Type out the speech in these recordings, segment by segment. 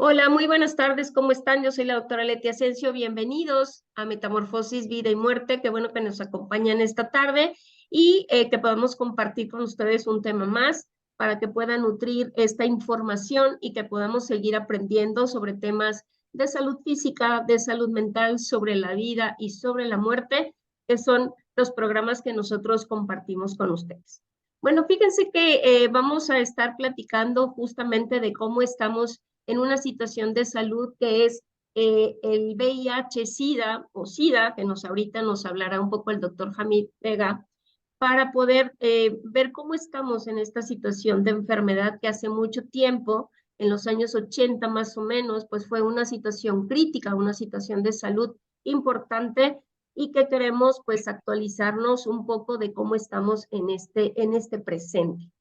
Hola, muy buenas tardes, ¿cómo están? Yo soy la doctora Leti Asensio, bienvenidos a Metamorfosis, Vida y Muerte, qué bueno que nos acompañan esta tarde y que podamos compartir con ustedes un tema más para que puedan nutrir esta información y que podamos seguir aprendiendo sobre temas de salud física, de salud mental, sobre la vida y sobre la muerte, que son los programas que nosotros compartimos con ustedes. Bueno, fíjense que vamos a estar platicando justamente de cómo estamos en una situación de salud que es el VIH-Sida o SIDA, que ahorita nos hablará un poco el doctor Hamid Vega, para poder ver cómo estamos en esta situación de enfermedad que hace mucho tiempo, en los años 80 más o menos, pues fue una situación crítica, una situación de salud importante y que queremos pues actualizarnos un poco de cómo estamos en este presente.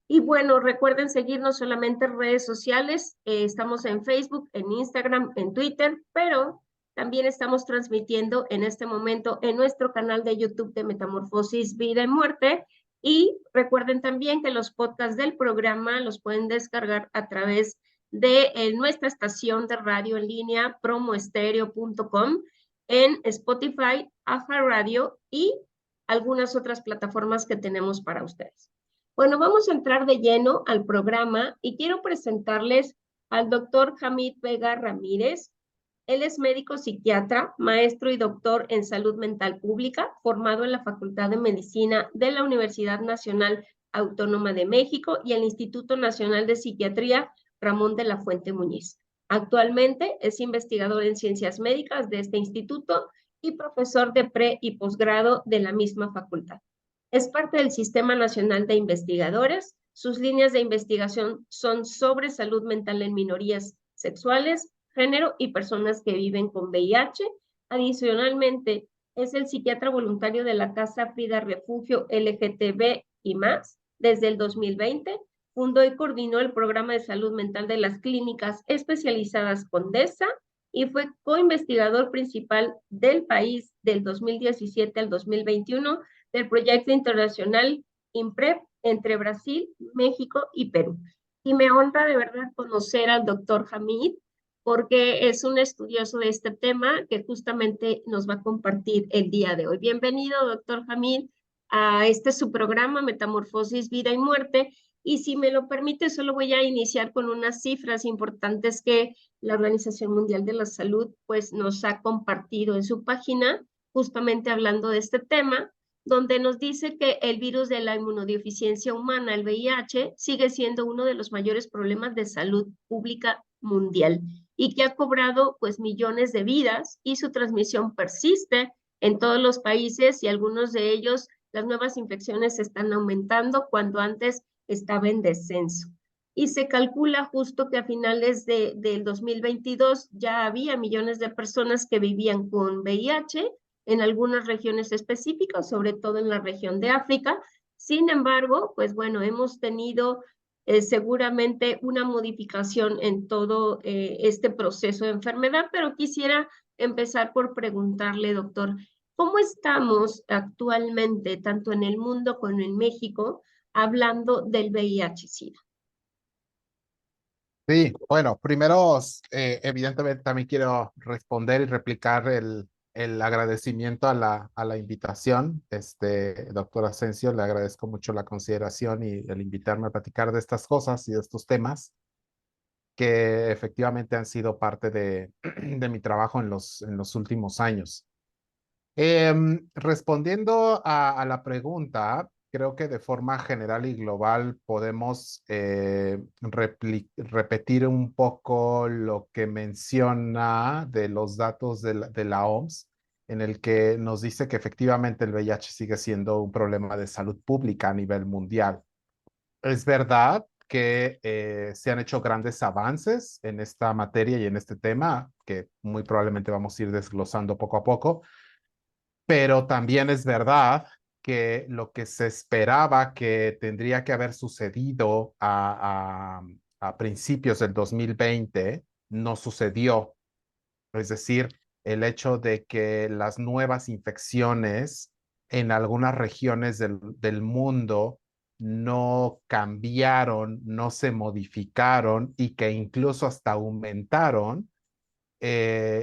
Y bueno, recuerden seguirnos solamente en redes sociales. Estamos en Facebook, en Instagram, en Twitter, pero también estamos transmitiendo en este momento en nuestro canal de YouTube de Metamorfosis, Vida y Muerte. Y recuerden también que los podcasts del programa los pueden descargar a través de nuestra estación de radio en línea, promoestereo.com, en Spotify, AFA Radio y algunas otras plataformas que tenemos para ustedes. Bueno, vamos a entrar de lleno al programa y quiero presentarles al doctor Hamid Vega Ramírez. Él es médico psiquiatra, maestro y doctor en salud mental pública, formado en la Facultad de Medicina de la Universidad Nacional Autónoma de México y el Instituto Nacional de Psiquiatría Ramón de la Fuente Muñiz. Actualmente es investigador en ciencias médicas de este instituto y profesor de pre y posgrado de la misma facultad. Es parte del Sistema Nacional de Investigadores. Sus líneas de investigación son sobre salud mental en minorías sexuales, género y personas que viven con VIH. Adicionalmente, es el psiquiatra voluntario de la Casa Frida Refugio LGTB y más desde el 2020. Fundó y coordinó el programa de salud mental de las clínicas especializadas Condesa y fue coinvestigador principal del país del 2017 al 2021 del proyecto internacional IMPREP entre Brasil, México y Perú. Y me honra de verdad conocer al doctor Hamid, porque es un estudioso de este tema que justamente nos va a compartir el día de hoy. Bienvenido, doctor Hamid, a su programa Metamorfosis, Vida y Muerte. Y si me lo permite, solo voy a iniciar con unas cifras importantes que la Organización Mundial de la Salud pues, nos ha compartido en su página, justamente hablando de este tema, donde nos dice que el virus de la inmunodeficiencia humana, el VIH, sigue siendo uno de los mayores problemas de salud pública mundial y que ha cobrado pues millones de vidas y su transmisión persiste en todos los países y algunos de ellos las nuevas infecciones están aumentando cuando antes estaba en descenso. Y se calcula justo que a finales del 2022 ya había millones de personas que vivían con VIH en algunas regiones específicas, sobre todo en la región de África. Sin embargo, pues bueno, hemos tenido seguramente una modificación en todo este proceso de enfermedad, pero quisiera empezar por preguntarle, doctor, ¿cómo estamos actualmente, tanto en el mundo como en México, hablando del VIH-Sida? Sí, bueno, primero, evidentemente también quiero responder y replicar el agradecimiento a la invitación. Doctor Asensio, le agradezco mucho la consideración y el invitarme a platicar de estas cosas y de estos temas que efectivamente han sido parte de mi trabajo en los últimos años. Respondiendo a la pregunta, creo que de forma general y global podemos repetir un poco lo que menciona de los datos de la OMS, en el que nos dice que efectivamente el VIH sigue siendo un problema de salud pública a nivel mundial. Es verdad que se han hecho grandes avances en esta materia y en este tema, que muy probablemente vamos a ir desglosando poco a poco, pero también es verdad que lo que se esperaba que tendría que haber sucedido a principios del 2020 no sucedió. Es decir, el hecho de que las nuevas infecciones en algunas regiones del mundo no cambiaron, no se modificaron y que incluso hasta aumentaron,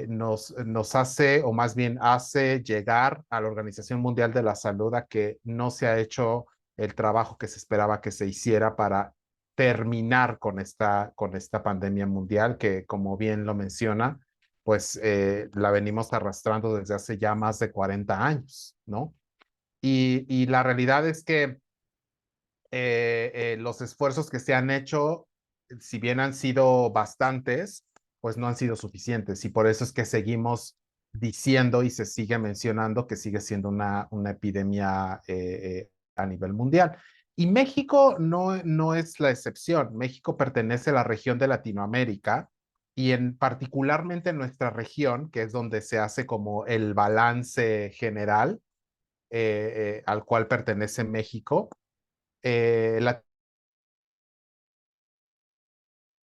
nos hace, o más bien hace llegar a la Organización Mundial de la Salud a que no se ha hecho el trabajo que se esperaba que se hiciera para terminar con esta pandemia mundial que, como bien lo menciona, pues la venimos arrastrando desde hace ya más de 40 años, ¿no? Y la realidad es que los esfuerzos que se han hecho, si bien han sido bastantes, pues no han sido suficientes. Y por eso es que seguimos diciendo y se sigue mencionando que sigue siendo una epidemia a nivel mundial. Y México no es la excepción. México pertenece a la región de Latinoamérica y particularmente en nuestra región, que es donde se hace como el balance general al cual pertenece México.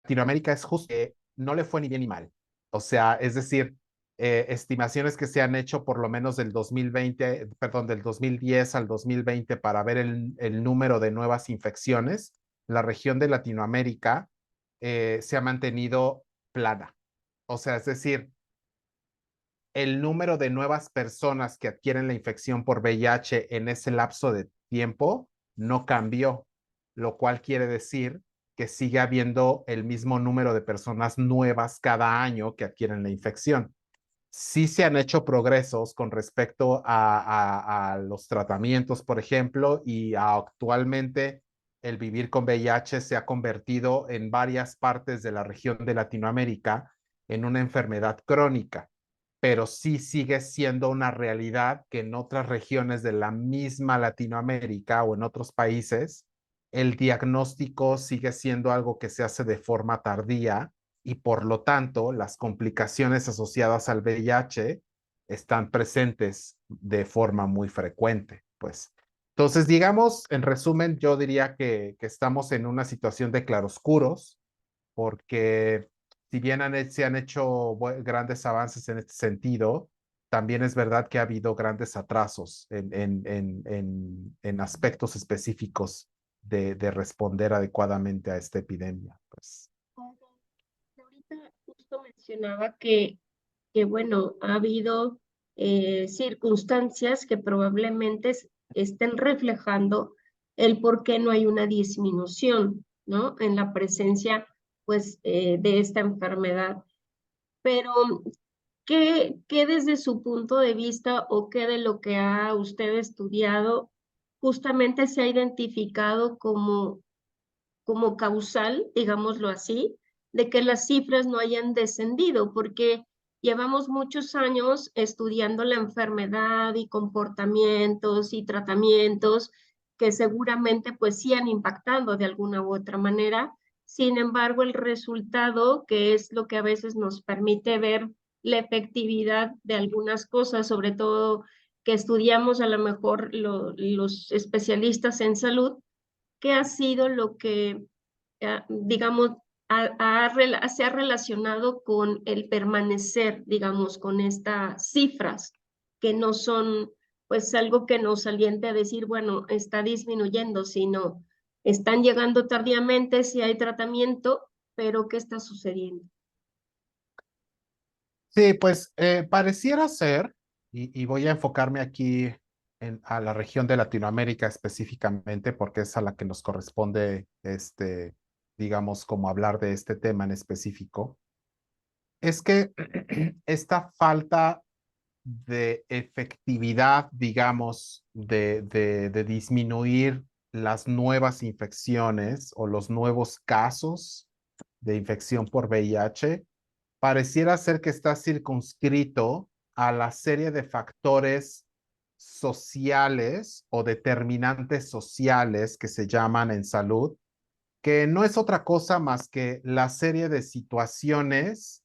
Latinoamérica es justo que no le fue ni bien ni mal. O sea, es decir, estimaciones que se han hecho por lo menos del 2020, perdón, del 2010 al 2020 para ver el número de nuevas infecciones, la región de Latinoamérica se ha mantenido plana. O sea, es decir, el número de nuevas personas que adquieren la infección por VIH en ese lapso de tiempo no cambió, lo cual quiere decir que sigue habiendo el mismo número de personas nuevas cada año que adquieren la infección. Sí se han hecho progresos con respecto a los tratamientos, por ejemplo, y actualmente el vivir con VIH se ha convertido en varias partes de la región de Latinoamérica en una enfermedad crónica, pero sí sigue siendo una realidad que en otras regiones de la misma Latinoamérica o en otros países, el diagnóstico sigue siendo algo que se hace de forma tardía y por lo tanto las complicaciones asociadas al VIH están presentes de forma muy frecuente, pues. Entonces, digamos, en resumen, yo diría que estamos en una situación de claroscuros, porque si bien se han hecho grandes avances en este sentido, también es verdad que ha habido grandes atrasos en aspectos específicos de responder adecuadamente a esta epidemia. Pues. Ahorita justo mencionaba que bueno, ha habido circunstancias que probablemente estén reflejando el por qué no hay una disminución, ¿no? En la presencia, pues, de esta enfermedad. Pero, ¿qué desde su punto de vista o qué de lo que ha usted estudiado justamente se ha identificado como causal, digámoslo así, de que las cifras no hayan descendido, porque llevamos muchos años estudiando la enfermedad y comportamientos y tratamientos que seguramente pues sí han impactado de alguna u otra manera. Sin embargo, el resultado, que es lo que a veces nos permite ver la efectividad de algunas cosas, sobre todo que estudiamos a lo mejor los especialistas en salud, ¿qué ha sido lo que, digamos, se ha relacionado con el permanecer, digamos, con estas cifras que no son, pues, algo que nos aliente a decir, bueno, está disminuyendo, sino están llegando tardíamente, si hay tratamiento, pero ¿qué está sucediendo? Sí, pues pareciera ser, y voy a enfocarme aquí a la región de Latinoamérica específicamente, porque es a la que nos corresponde, digamos, como hablar de este tema en específico, es que esta falta de efectividad, digamos, de disminuir las nuevas infecciones o los nuevos casos de infección por VIH, pareciera ser que está circunscrito a la serie de factores sociales o determinantes sociales que se llaman en salud, que no es otra cosa más que la serie de situaciones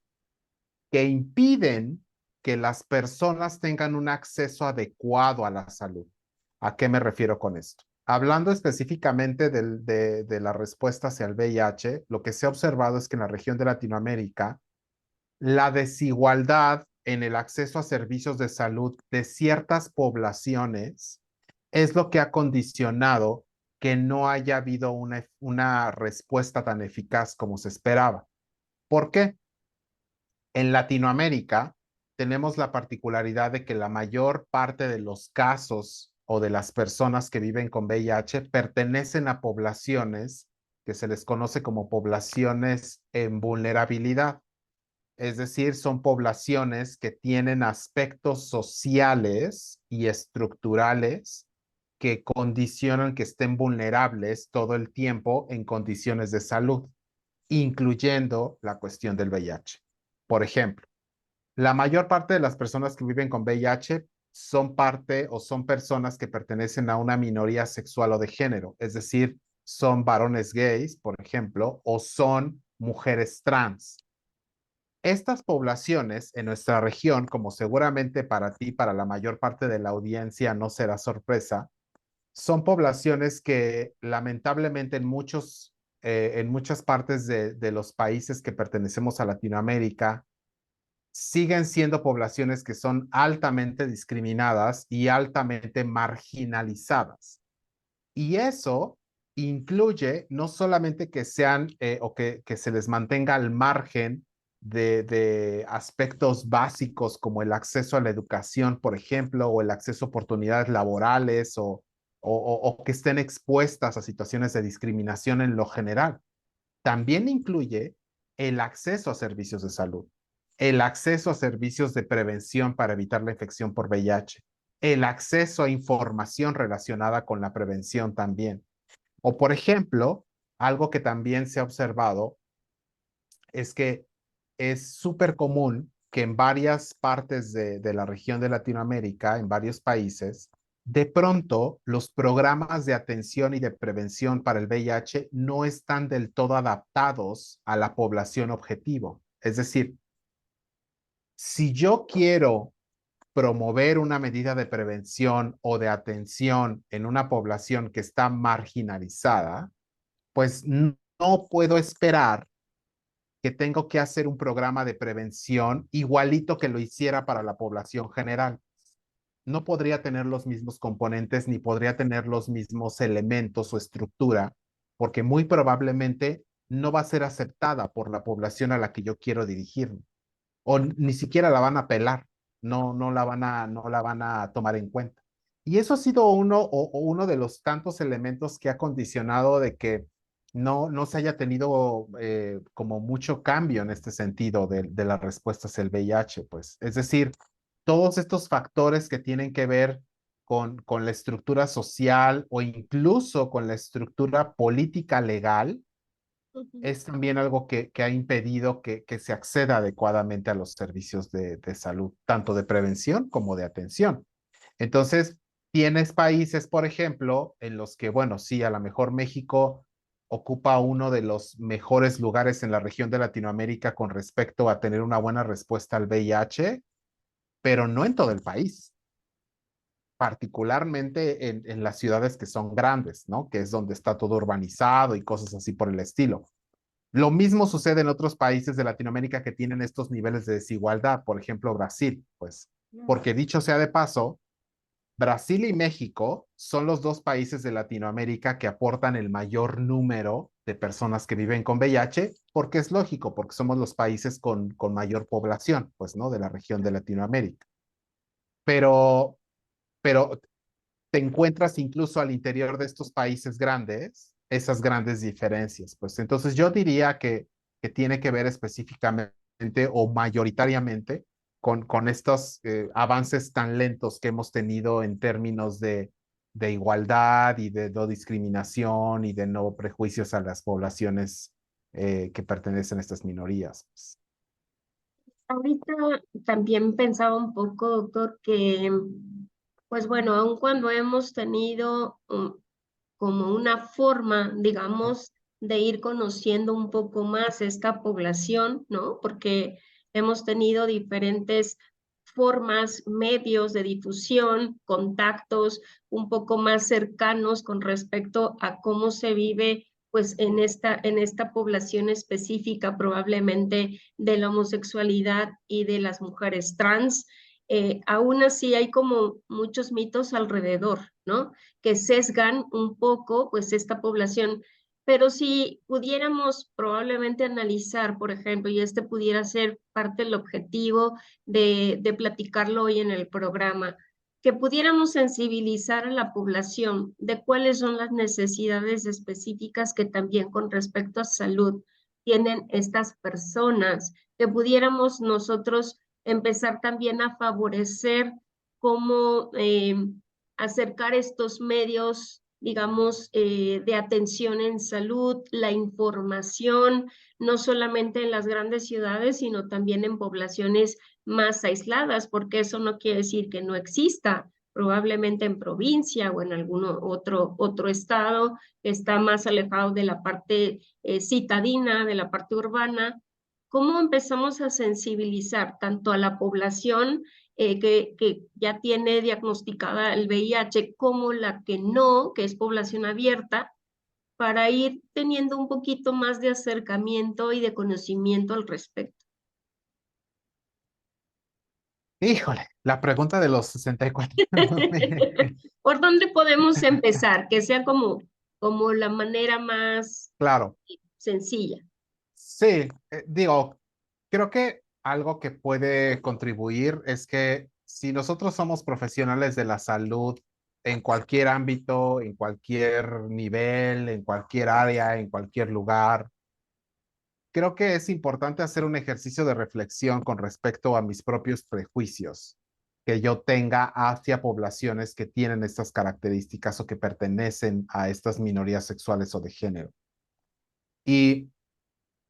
que impiden que las personas tengan un acceso adecuado a la salud. ¿A qué me refiero con esto? Hablando específicamente de la respuesta hacia el VIH, lo que se ha observado es que en la región de Latinoamérica, la desigualdad en el acceso a servicios de salud de ciertas poblaciones es lo que ha condicionado que no haya habido una respuesta tan eficaz como se esperaba. ¿Por qué? En Latinoamérica tenemos la particularidad de que la mayor parte de los casos o de las personas que viven con VIH pertenecen a poblaciones que se les conoce como poblaciones en vulnerabilidad. Es decir, son poblaciones que tienen aspectos sociales y estructurales que condicionan que estén vulnerables todo el tiempo en condiciones de salud, incluyendo la cuestión del VIH. Por ejemplo, la mayor parte de las personas que viven con VIH son parte o son personas que pertenecen a una minoría sexual o de género, es decir, son varones gays, por ejemplo, o son mujeres trans. Estas poblaciones en nuestra región, como seguramente para ti, para la mayor parte de la audiencia no será sorpresa, son poblaciones que lamentablemente en muchas partes de los países que pertenecemos a Latinoamérica, siguen siendo poblaciones que son altamente discriminadas y altamente marginalizadas. Y eso incluye no solamente que sean o que se les mantenga al margen de aspectos básicos como el acceso a la educación, por ejemplo, o el acceso a oportunidades laborales o que estén expuestas a situaciones de discriminación en lo general. También incluye el acceso a servicios de salud, el acceso a servicios de prevención para evitar la infección por VIH, el acceso a información relacionada con la prevención también. O, por ejemplo, algo que también se ha observado es que es súper común que en varias partes de la región de Latinoamérica, en varios países, de pronto los programas de atención y de prevención para el VIH no están del todo adaptados a la población objetivo. Es decir, si yo quiero promover una medida de prevención o de atención en una población que está marginalizada, pues no puedo esperar que tengo que hacer un programa de prevención igualito que lo hiciera para la población general. No podría tener los mismos componentes ni podría tener los mismos elementos o estructura, porque muy probablemente no va a ser aceptada por la población a la que yo quiero dirigirme, o ni siquiera la van a apelar, no la van a tomar en cuenta. Y eso ha sido uno de los tantos elementos que ha condicionado de que no se haya tenido como mucho cambio en este sentido de las respuestas al VIH, pues. Es decir, todos estos factores que tienen que ver con la estructura social o incluso con la estructura política legal, es también algo que ha impedido que se acceda adecuadamente a los servicios de salud, tanto de prevención como de atención. Entonces, tienes países, por ejemplo, en los que, bueno, sí, a lo mejor México ocupa uno de los mejores lugares en la región de Latinoamérica con respecto a tener una buena respuesta al VIH, pero no en todo el país, particularmente en las ciudades que son grandes, ¿no? Que es donde está todo urbanizado y cosas así por el estilo. Lo mismo sucede en otros países de Latinoamérica que tienen estos niveles de desigualdad, por ejemplo, Brasil, pues, porque dicho sea de paso, Brasil y México son los dos países de Latinoamérica que aportan el mayor número de personas que viven con VIH, porque es lógico, porque somos los países con mayor población, pues, ¿no? De la región de Latinoamérica. Pero, pero te encuentras incluso al interior de estos países grandes, esas grandes diferencias. Pues entonces yo diría que tiene que ver específicamente o mayoritariamente con estos avances tan lentos que hemos tenido en términos de igualdad y de no discriminación y de no prejuicios a las poblaciones que pertenecen a estas minorías. Pues. Ahorita también pensaba un poco, doctor, que, pues bueno, aun cuando hemos tenido como una forma, digamos, de ir conociendo un poco más esta población, ¿no? Porque hemos tenido diferentes formas, medios de difusión, contactos un poco más cercanos con respecto a cómo se vive pues en esta población específica probablemente de la homosexualidad y de las mujeres trans. Aún así hay como muchos mitos alrededor, ¿no? Que sesgan un poco, pues, esta población. Pero si pudiéramos probablemente analizar, por ejemplo, y este pudiera ser parte del objetivo de platicarlo hoy en el programa, que pudiéramos sensibilizar a la población de cuáles son las necesidades específicas que también con respecto a salud tienen estas personas, que pudiéramos nosotros empezar también a favorecer cómo acercar estos medios, digamos, de atención en salud, la información, no solamente en las grandes ciudades, sino también en poblaciones más aisladas, porque eso no quiere decir que no exista, probablemente en provincia o en algún otro estado que está más alejado de la parte citadina, de la parte urbana. ¿Cómo empezamos a sensibilizar tanto a la población que ya tiene diagnosticada el VIH como la que no, que es población abierta, para ir teniendo un poquito más de acercamiento y de conocimiento al respecto? Híjole, la pregunta de los 64. ¿Por dónde podemos empezar? Que sea como la manera más Claro, sencilla. sí, digo, creo que algo que puede contribuir es que si nosotros somos profesionales de la salud en cualquier ámbito, en cualquier nivel, en cualquier área, en cualquier lugar, creo que es importante hacer un ejercicio de reflexión con respecto a mis propios prejuicios que yo tenga hacia poblaciones que tienen estas características o que pertenecen a estas minorías sexuales o de género. Y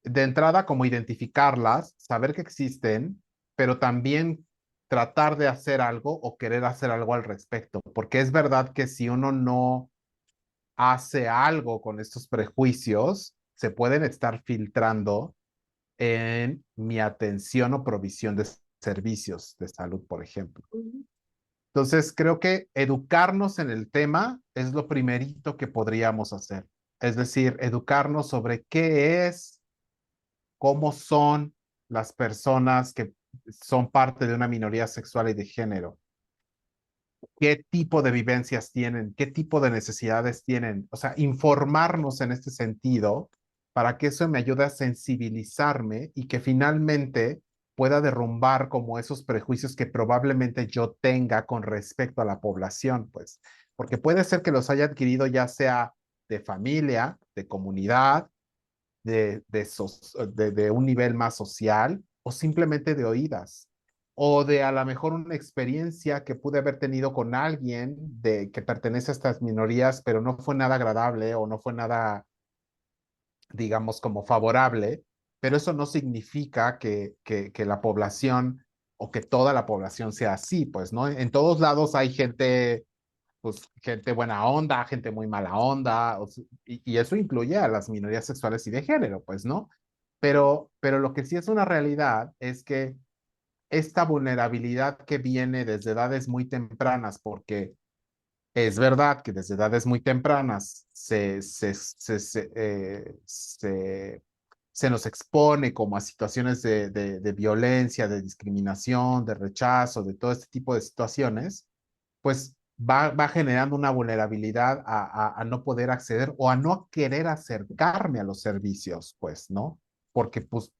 de entrada, como identificarlas, saber que existen, pero también tratar de hacer algo o querer hacer algo al respecto, porque es verdad que si uno no hace algo con estos prejuicios, se pueden estar filtrando en mi atención o provisión de servicios de salud, por ejemplo. Entonces, creo que educarnos en el tema es lo primerito que podríamos hacer. Es decir, educarnos sobre qué es, cómo son las personas que son parte de una minoría sexual y de género, qué tipo de vivencias tienen, qué tipo de necesidades tienen, o sea, informarnos en este sentido para que eso me ayude a sensibilizarme y que finalmente pueda derrumbar como esos prejuicios que probablemente yo tenga con respecto a la población, pues, porque puede ser que los haya adquirido ya sea de familia, de comunidad, de un nivel más social o simplemente de oídas o de a lo mejor una experiencia que pude haber tenido con alguien que pertenece a estas minorías, pero no fue nada agradable o no fue nada, digamos, como favorable, pero eso no significa que la población o que toda la población sea así, pues, ¿no? En todos lados hay gente, pues, gente buena onda, gente muy mala onda, y eso incluye a las minorías sexuales y de género, pues, ¿no? Pero lo que sí es una realidad es que esta vulnerabilidad que viene desde edades muy tempranas, porque es verdad que desde edades muy tempranas se nos expone como a situaciones de violencia, de discriminación, de rechazo, de todo este tipo de situaciones, pues va generando una vulnerabilidad a no poder acceder o a no querer acercarme a los servicios, pues, ¿no? Porque pues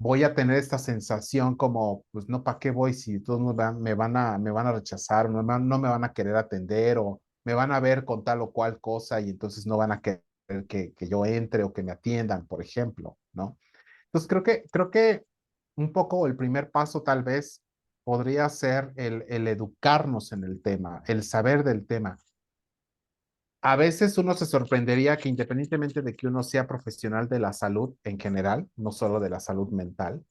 voy a tener esta sensación como, pues no, ¿para qué voy si todos me van a rechazar, no me van a querer atender o me van a ver con tal o cual cosa y entonces no van a querer que yo entre o que me atiendan, por ejemplo, ¿no? Entonces creo que un poco el primer paso tal vez podría ser el educarnos en el tema, el saber del tema. A veces uno se sorprendería que independientemente de que uno sea profesional de la salud en general, no solo de la salud mental,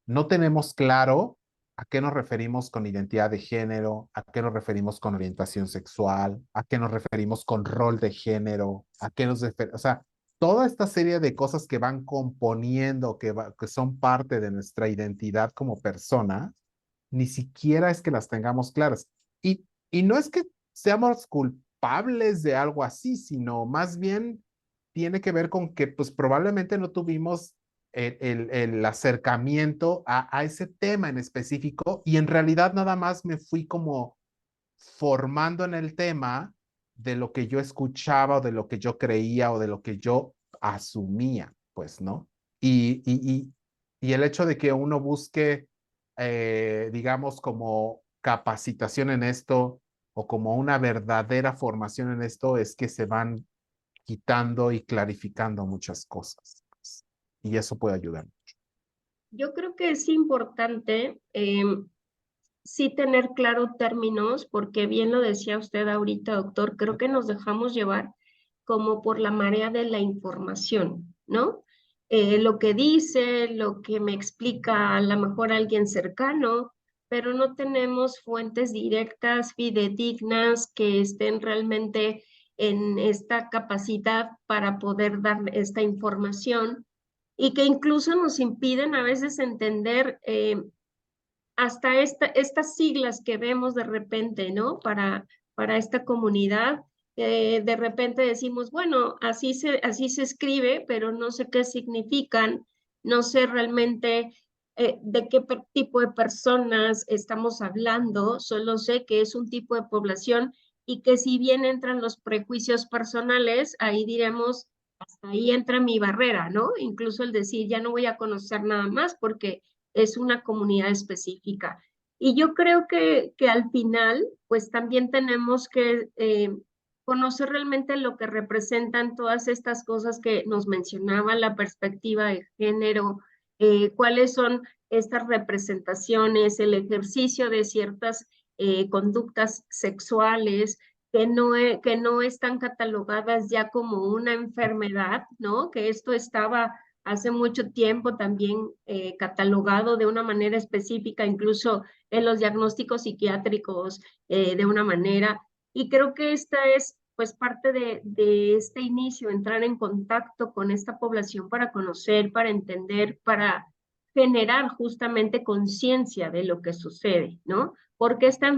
no tenemos claro a qué nos referimos con identidad de género, a qué nos referimos con orientación sexual, a qué nos referimos con rol de género, a qué nos referimos, o sea, toda esta serie de cosas que van componiendo, que son parte de nuestra identidad como persona, ni siquiera es que las tengamos claras. Y no es que seamos culpables de algo así, sino más bien tiene que ver con que pues probablemente no tuvimos el acercamiento a ese tema en específico y en realidad nada más me fui como formando en el tema de lo que yo escuchaba o de lo que yo creía o de lo que yo asumía, pues, ¿no? Y el hecho de que uno busque, digamos, como capacitación en esto o como una verdadera formación en esto, es que se van quitando y clarificando muchas cosas, pues, y eso puede ayudar. Yo creo que es importante sí tener claro términos, porque bien lo decía usted ahorita, doctor, creo que nos dejamos llevar como por la marea de la información, ¿no? Lo que dice, lo que me explica a lo mejor alguien cercano, pero no tenemos fuentes directas, fidedignas, que estén realmente en esta capacidad para poder dar esta información y que incluso nos impiden a veces entender hasta estas siglas que vemos de repente, ¿no? Para esta comunidad, de repente decimos, bueno, así se escribe, pero no sé qué significan, no sé realmente de qué tipo de personas estamos hablando, solo sé que es un tipo de población y que si bien entran los prejuicios personales, ahí diremos, hasta ahí entra mi barrera, ¿no? Incluso el decir, ya no voy a conocer nada más porque es una comunidad específica. Y yo creo que al final, pues también tenemos que conocer realmente lo que representan todas estas cosas que nos mencionaba, la perspectiva de género, cuáles son estas representaciones, el ejercicio de ciertas conductas sexuales que no están catalogadas ya como una enfermedad, ¿no? Que esto estaba hace mucho tiempo también catalogado de una manera específica, incluso en los diagnósticos psiquiátricos de una manera. Y creo que esta es pues parte de este inicio, entrar en contacto con esta población para conocer, para entender, para generar justamente conciencia de lo que sucede, ¿no? Porque esta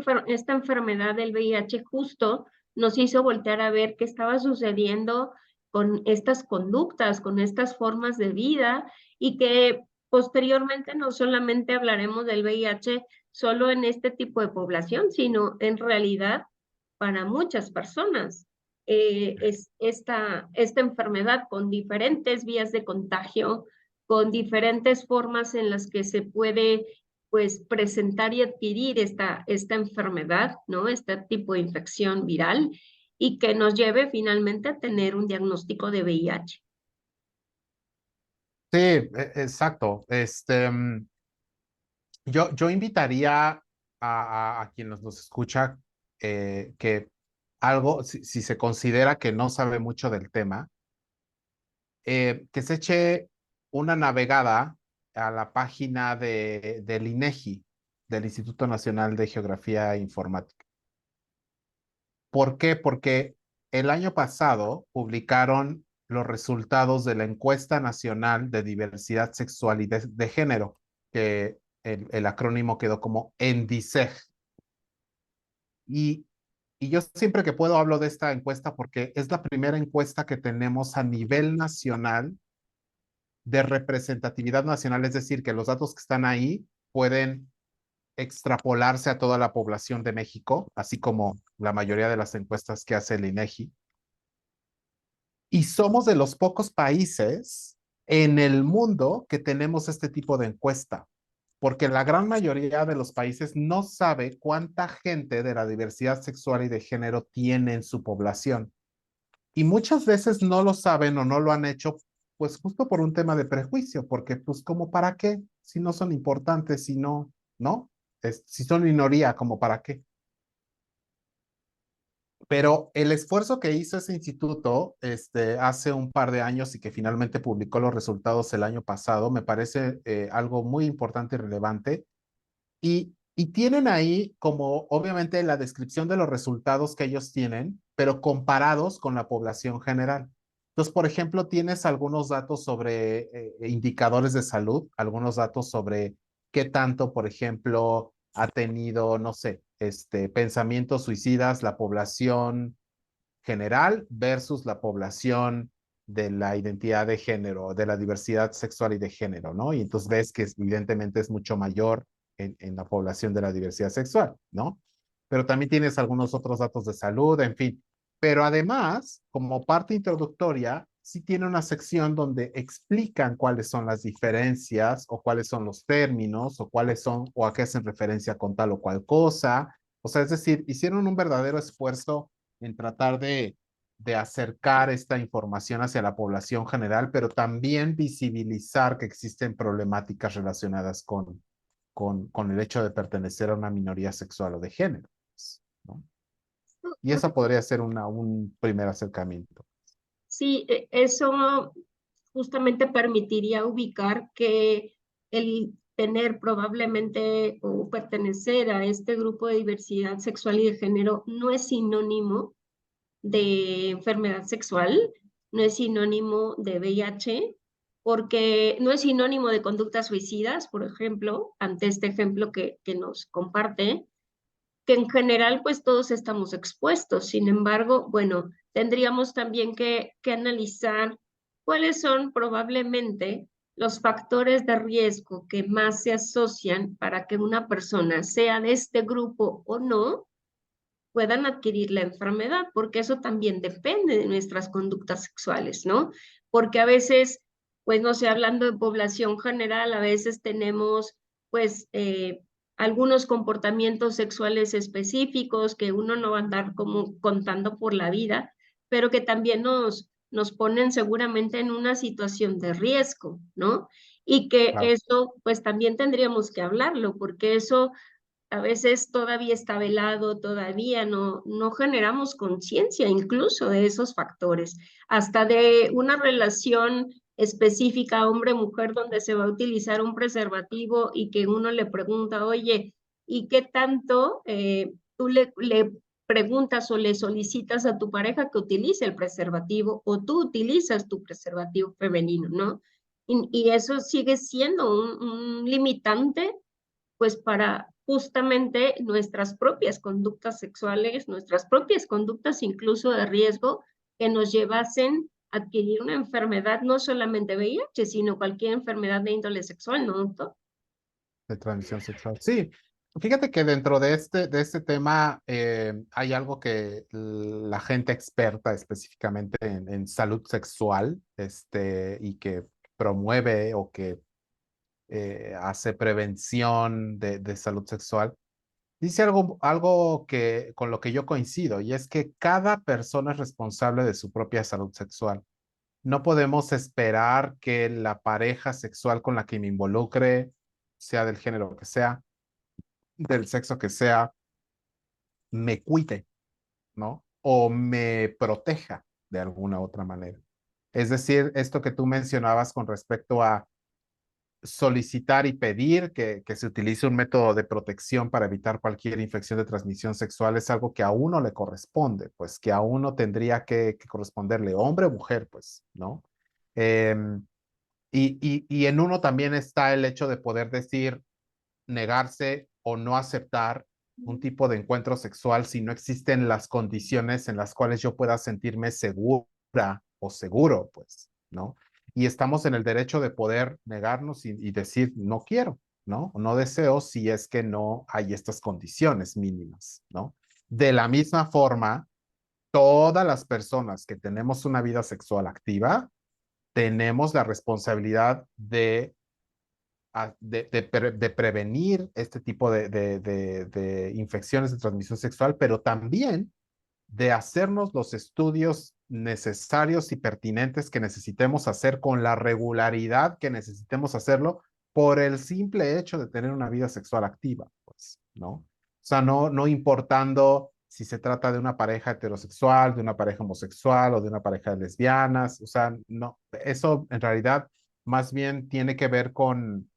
enfermedad del VIH justo nos hizo voltear a ver qué estaba sucediendo con estas conductas, con estas formas de vida y que posteriormente no solamente hablaremos del VIH solo en este tipo de población, sino en realidad para muchas personas. Es esta enfermedad con diferentes vías de contagio, con diferentes formas en las que se puede pues presentar y adquirir esta enfermedad, ¿no? Este tipo de infección viral y que nos lleve finalmente a tener un diagnóstico de VIH. Sí, exacto. Yo invitaría a quien nos escucha que algo, si se considera que no sabe mucho del tema, que se eche una navegada a la página del INEGI, del Instituto Nacional de Geografía e Informática. ¿Por qué? Porque el año pasado publicaron los resultados de la Encuesta Nacional de Diversidad Sexual y de Género, que el acrónimo quedó como ENDISEG. Y, y yo siempre que puedo hablo de esta encuesta porque es la primera encuesta que tenemos a nivel nacional de representatividad nacional, es decir, que los datos que están ahí pueden extrapolarse a toda la población de México, así como la mayoría de las encuestas que hace el INEGI. Y somos de los pocos países en el mundo que tenemos este tipo de encuesta, porque la gran mayoría de los países no sabe cuánta gente de la diversidad sexual y de género tiene en su población. Y muchas veces no lo saben o no lo han hecho, pues justo por un tema de prejuicio, porque pues como para qué, si no son importantes, si no, ¿no? Si son minoría, como para qué. Pero el esfuerzo que hizo ese instituto hace un par de años y que finalmente publicó los resultados el año pasado, me parece algo muy importante y relevante. Y tienen ahí como obviamente la descripción de los resultados que ellos tienen, pero comparados con la población general. Entonces, por ejemplo, tienes algunos datos sobre indicadores de salud, algunos datos sobre qué tanto, por ejemplo, ha tenido, no sé, pensamientos suicidas la población general versus la población de la identidad de género, de la diversidad sexual y de género, ¿no? Y entonces ves que evidentemente es mucho mayor en la población de la diversidad sexual, ¿no? Pero también tienes algunos otros datos de salud, en fin. Pero además, como parte introductoria, sí tiene una sección donde explican cuáles son las diferencias o cuáles son los términos o cuáles son o a qué hacen referencia con tal o cual cosa. O sea, es decir, hicieron un verdadero esfuerzo en tratar de acercar esta información hacia la población general, pero también visibilizar que existen problemáticas relacionadas con el hecho de pertenecer a una minoría sexual o de género, ¿no? Y eso podría ser un primer acercamiento. Sí, eso justamente permitiría ubicar que el tener probablemente o pertenecer a este grupo de diversidad sexual y de género no es sinónimo de enfermedad sexual, no es sinónimo de VIH, porque no es sinónimo de conductas suicidas, por ejemplo, ante este ejemplo que nos comparte, que en general pues todos estamos expuestos. Sin embargo, bueno, tendríamos también que analizar cuáles son probablemente los factores de riesgo que más se asocian para que una persona, sea de este grupo o no, puedan adquirir la enfermedad, porque eso también depende de nuestras conductas sexuales, ¿no? Porque a veces, pues no sé, hablando de población general, a veces tenemos, pues, algunos comportamientos sexuales específicos que uno no va a andar como contando por la vida, pero que también nos ponen seguramente en una situación de riesgo, ¿no? Y que Claro. eso, pues también tendríamos que hablarlo, porque eso a veces todavía está velado, todavía no generamos conciencia incluso de esos factores, hasta de una relación específica hombre-mujer donde se va a utilizar un preservativo y que uno le pregunta, oye, ¿y qué tanto tú le preguntas o le solicitas a tu pareja que utilice el preservativo o tú utilizas tu preservativo femenino, ¿no? Y eso sigue siendo un limitante pues para justamente nuestras propias conductas sexuales, nuestras propias conductas incluso de riesgo que nos llevasen a adquirir una enfermedad, no solamente VIH, sino cualquier enfermedad de índole sexual, ¿no, doctor? De transmisión sexual. Sí, fíjate que dentro de este tema hay algo que la gente experta específicamente en salud sexual y que promueve o que hace prevención de salud sexual, dice algo que, con lo que yo coincido, y es que cada persona es responsable de su propia salud sexual. No podemos esperar que la pareja sexual con la que me involucre, sea del género que sea, del sexo que sea, me cuide, ¿no? O me proteja de alguna otra manera. Es decir, esto que tú mencionabas con respecto a solicitar y pedir que se utilice un método de protección para evitar cualquier infección de transmisión sexual es algo que a uno le corresponde, pues que a uno tendría que corresponderle, hombre o mujer, pues, ¿no? Em, y en uno también está el hecho de poder decir, negarse o no aceptar un tipo de encuentro sexual si no existen las condiciones en las cuales yo pueda sentirme segura o seguro, pues, ¿no? Y estamos en el derecho de poder negarnos y decir, no quiero, ¿no? No deseo si es que no hay estas condiciones mínimas, ¿no? De la misma forma, todas las personas que tenemos una vida sexual activa, tenemos la responsabilidad de prevenir este tipo de infecciones de transmisión sexual, pero también de hacernos los estudios necesarios y pertinentes que necesitemos hacer con la regularidad que necesitemos hacerlo por el simple hecho de tener una vida sexual activa, pues, ¿no? O sea, no importando si se trata de una pareja heterosexual, de una pareja homosexual o de una pareja de lesbianas, o sea, no, eso en realidad más bien tiene que ver con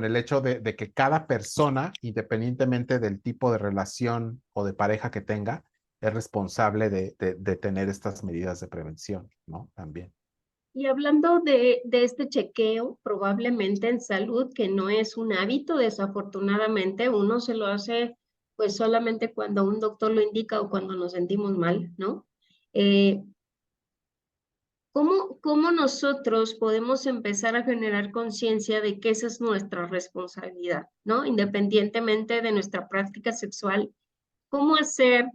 el hecho de que cada persona, independientemente del tipo de relación o de pareja que tenga, es responsable de tener estas medidas de prevención, ¿no? También. Y hablando de este chequeo, probablemente en salud, que no es un hábito, desafortunadamente, uno se lo hace pues solamente cuando un doctor lo indica o cuando nos sentimos mal, ¿no? Eh, ¿Cómo nosotros podemos empezar a generar conciencia de que esa es nuestra responsabilidad, ¿no? Independientemente de nuestra práctica sexual, ¿cómo hacer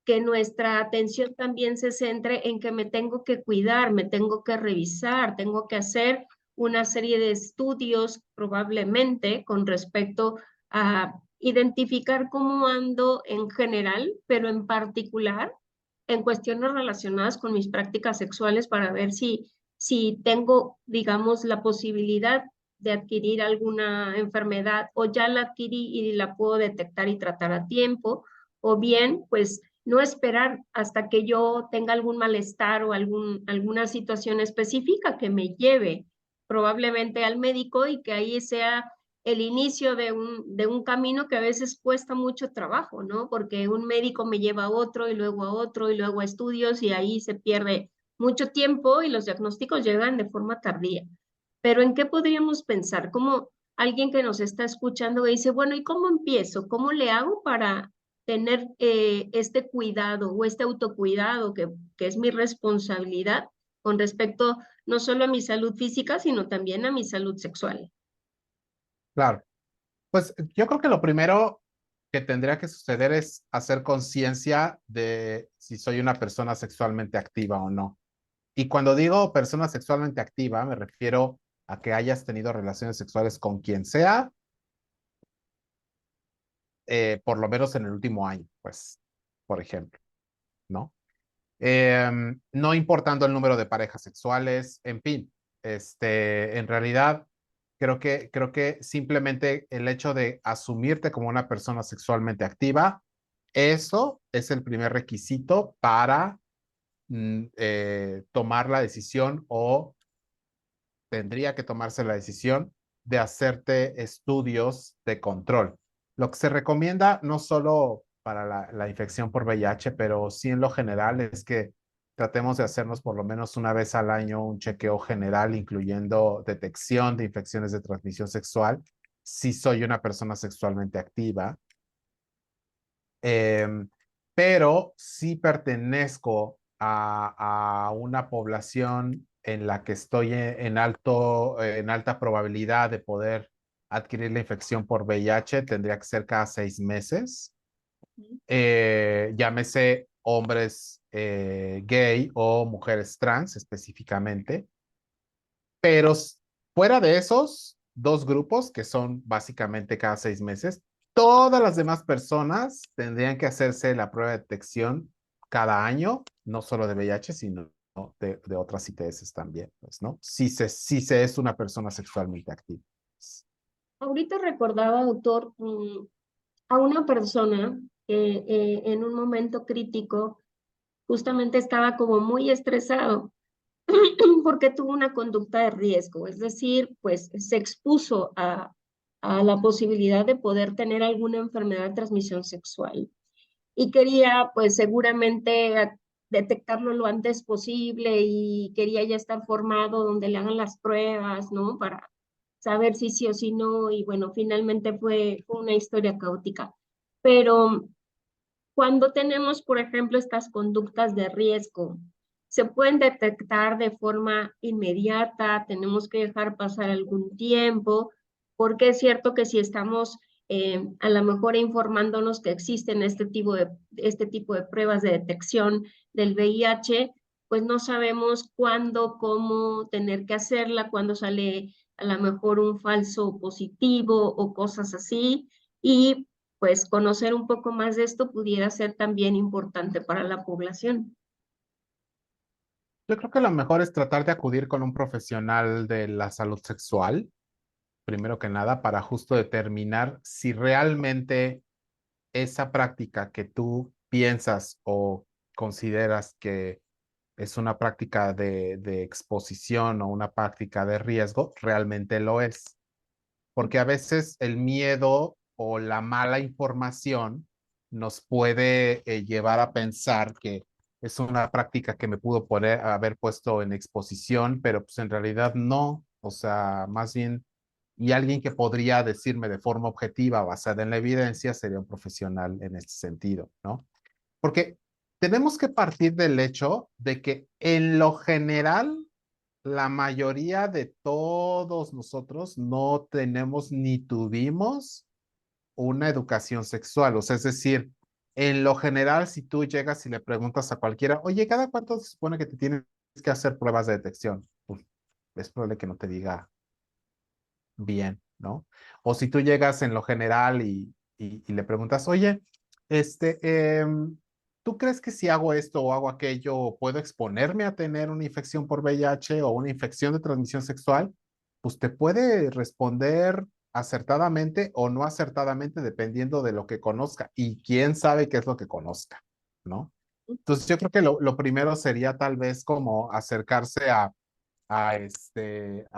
que nuestra atención también se centre en que me tengo que cuidar, me tengo que revisar, tengo que hacer una serie de estudios probablemente con respecto a identificar cómo ando en general, pero en particular en cuestiones relacionadas con mis prácticas sexuales para ver si tengo, digamos, la posibilidad de adquirir alguna enfermedad o ya la adquirí y la puedo detectar y tratar a tiempo, o bien, pues no esperar hasta que yo tenga algún malestar o alguna situación específica que me lleve probablemente al médico y que ahí sea el inicio de un camino que a veces cuesta mucho trabajo, ¿no? Porque un médico me lleva a otro y luego a otro y luego a estudios y ahí se pierde mucho tiempo y los diagnósticos llegan de forma tardía. Pero ¿en qué podríamos pensar? Como alguien que nos está escuchando y dice, bueno, ¿y cómo empiezo? ¿Cómo le hago para tener este cuidado o este autocuidado que es mi responsabilidad con respecto no solo a mi salud física, sino también a mi salud sexual? Claro. Pues yo creo que lo primero que tendría que suceder es hacer conciencia de si soy una persona sexualmente activa o no. Y cuando digo persona sexualmente activa, me refiero a que hayas tenido relaciones sexuales con quien sea, por lo menos en el último año, pues, por ejemplo, ¿no? No importando el número de parejas sexuales, en fin, en realidad creo que simplemente el hecho de asumirte como una persona sexualmente activa, eso es el primer requisito para tomar la decisión o tendría que tomarse la decisión de hacerte estudios de control. Lo que se recomienda no solo para la infección por VIH, pero sí en lo general es que tratemos de hacernos por lo menos una vez al año un chequeo general, incluyendo detección de infecciones de transmisión sexual, si soy una persona sexualmente activa. Em, pero sí pertenezco a una población en la que estoy en alta probabilidad de poder adquirir la infección por VIH, tendría que ser cada 6 meses. Llámese hombres gay o mujeres trans específicamente, pero fuera de esos dos grupos, que son básicamente cada 6 meses, todas las demás personas tendrían que hacerse la prueba de detección cada año, no solo de VIH, sino de otras ITS también, pues, ¿no? Si se es una persona sexualmente activa. Ahorita recordaba, doctor, a una persona que en un momento crítico justamente estaba como muy estresado porque tuvo una conducta de riesgo, es decir, pues se expuso a la posibilidad de poder tener alguna enfermedad de transmisión sexual y quería pues seguramente detectarlo lo antes posible y quería ya estar formado donde le hagan las pruebas, ¿no? Para saber si sí o si no y bueno, finalmente fue una historia caótica. Pero cuando tenemos, por ejemplo, estas conductas de riesgo, se pueden detectar de forma inmediata, tenemos que dejar pasar algún tiempo, porque es cierto que si estamos a lo mejor informándonos que existen este tipo de pruebas de detección del VIH, pues no sabemos cuándo, cómo tener que hacerla, cuándo sale a lo mejor un falso positivo o cosas así. Y pues conocer un poco más de esto pudiera ser también importante para la población. Yo creo que lo mejor es tratar de acudir con un profesional de la salud sexual, primero que nada, para justo determinar si realmente esa práctica que tú piensas o consideras que es una práctica de exposición o una práctica de riesgo, realmente lo es. Porque a veces el miedo o la mala información nos puede llevar a pensar que es una práctica que me pudo haber puesto en exposición, pero pues en realidad no. O sea, más bien, y alguien que podría decirme de forma objetiva, basada en la evidencia, sería un profesional en este sentido, ¿no? Porque tenemos que partir del hecho de que en lo general la mayoría de todos nosotros no tenemos ni tuvimos una educación sexual. O sea, es decir, En lo general, si tú llegas y le preguntas a cualquiera, oye, ¿cada cuánto se supone que te tienes que hacer pruebas de detección? Pues es probable que no te diga bien, ¿no? O si tú llegas en lo general y le preguntas, oye, este, ¿tú crees que si hago esto o hago aquello, puedo exponerme a tener una infección por VIH o una infección de transmisión sexual? Pues te puede responder acertadamente o no acertadamente dependiendo de lo que conozca y quién sabe qué es lo que conozca, ¿no? Entonces yo creo que lo primero sería tal vez como acercarse a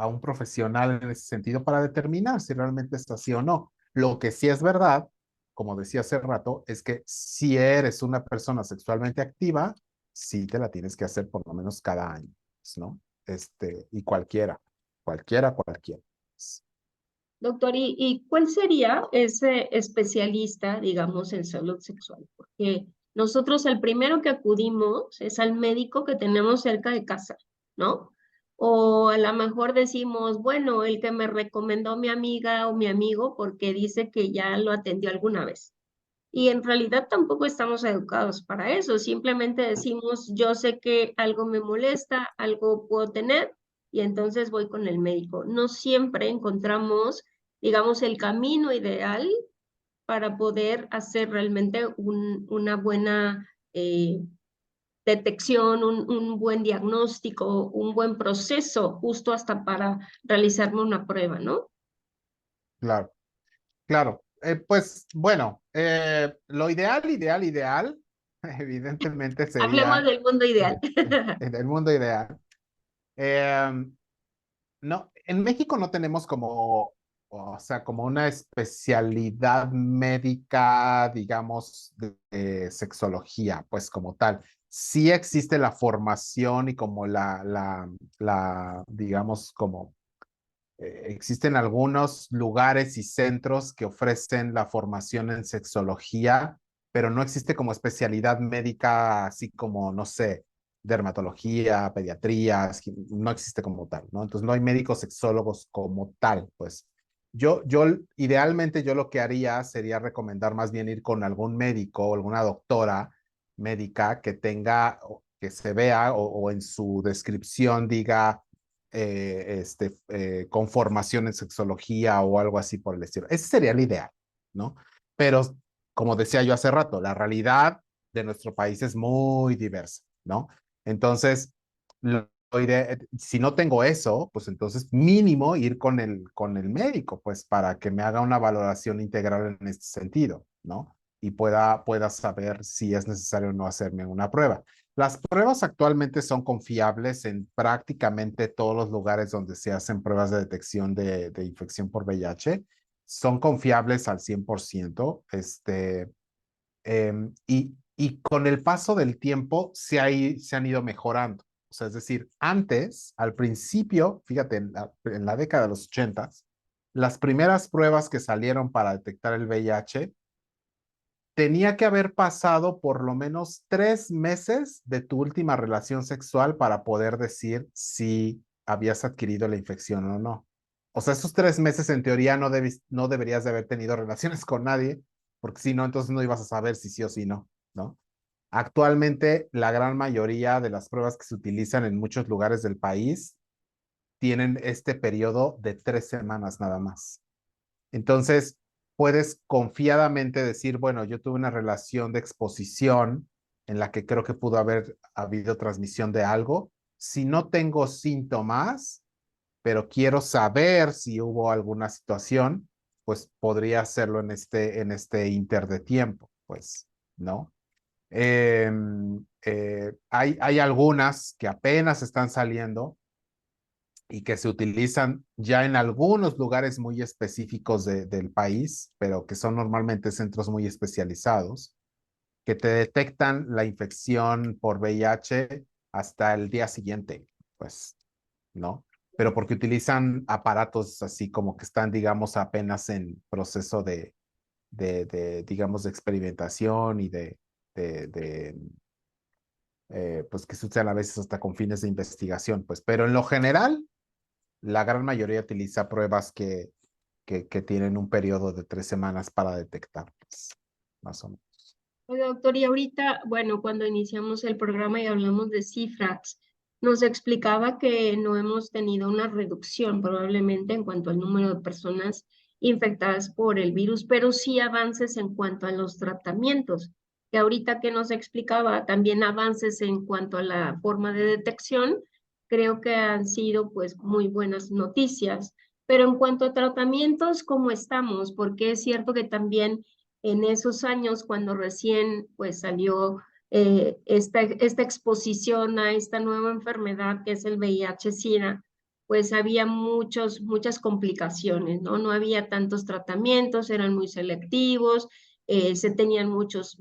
un profesional en ese sentido para determinar si realmente es así o no. Lo que sí es verdad, como decía hace rato, es que si eres una persona sexualmente activa, sí te la tienes que hacer por lo menos cada año, ¿no? Y cualquiera. Doctor, ¿y cuál sería ese especialista, digamos, en salud sexual? Porque nosotros el primero que acudimos es al médico que tenemos cerca de casa, ¿no? O a lo mejor decimos, bueno, el que me recomendó mi amiga o mi amigo porque dice que ya lo atendió alguna vez. Y en realidad tampoco estamos educados para eso, simplemente decimos, yo sé que algo me molesta, algo puedo tener, y entonces voy con el médico. No siempre encontramos, digamos, el camino ideal para poder hacer realmente una buena detección, un buen diagnóstico, un buen proceso, justo hasta para realizarme una prueba, ¿no? Claro, claro. Pues bueno, lo ideal, evidentemente Hablemos sería del mundo ideal. en el mundo ideal. Eh, No, en México no tenemos como, o sea, como una especialidad médica, digamos, de sexología, pues como tal. Sí existe la formación y como digamos, como existen algunos lugares y centros que ofrecen la formación en sexología, pero no existe como especialidad médica, así como, no sé, dermatología, pediatría, no existe como tal, ¿no? Entonces no hay médicos sexólogos como tal, pues. Idealmente yo lo que haría sería recomendar más bien ir con algún médico o alguna doctora médica que tenga, que se vea o en su descripción diga con formación en sexología o algo así por el estilo. Ese sería el ideal, ¿no? Pero, como decía yo hace rato, la realidad de nuestro país es muy diversa, ¿no? Entonces, si no tengo eso, pues entonces mínimo ir con el médico, pues para que me haga una valoración integral en este sentido, ¿no? Y pueda saber si es necesario o no hacerme una prueba. Las pruebas actualmente son confiables en prácticamente todos los lugares donde se hacen pruebas de detección de infección por VIH. Son confiables al 100%. Y con el paso del tiempo se han ido mejorando. O sea, es decir, antes, al principio, fíjate, en la década de los 80, las primeras pruebas que salieron para detectar el VIH tenía que haber pasado por lo menos 3 meses de tu última relación sexual para poder decir si habías adquirido la infección o no. O sea, esos 3 meses en teoría no deberías de haber tenido relaciones con nadie, porque si no, entonces no ibas a saber si sí o si no, ¿no? Actualmente, la gran mayoría de las pruebas que se utilizan en muchos lugares del país tienen este periodo de 3 semanas nada más. Entonces, puedes confiadamente decir, bueno, yo tuve una relación de exposición en la que creo que pudo haber habido transmisión de algo. Si no tengo síntomas, pero quiero saber si hubo alguna situación, pues podría hacerlo en este inter de tiempo, pues, ¿no? Hay algunas que apenas están saliendo y que se utilizan ya en algunos lugares muy específicos del país, pero que son normalmente centros muy especializados, que te detectan la infección por VIH hasta el día siguiente, pues, ¿no? Pero porque utilizan aparatos así como que están, digamos, apenas en proceso digamos, de experimentación y pues que se usan a veces hasta con fines de investigación, pues, pero en lo general, la gran mayoría utiliza pruebas que tienen un periodo de 3 semanas para detectarlas, más o menos. Oiga, doctor, y ahorita, bueno, cuando iniciamos el programa y hablamos de cifras, nos explicaba que no hemos tenido una reducción probablemente en cuanto al número de personas infectadas por el virus, pero sí avances en cuanto a los tratamientos, que ahorita que nos explicaba también avances en cuanto a la forma de detección, creo que han sido pues muy buenas noticias. Pero en cuanto a tratamientos, ¿cómo estamos? Porque es cierto que también en esos años cuando recién pues salió esta exposición a esta nueva enfermedad que es el VIH-Sida, pues había muchas complicaciones, ¿no? No había tantos tratamientos, eran muy selectivos, se tenían muchos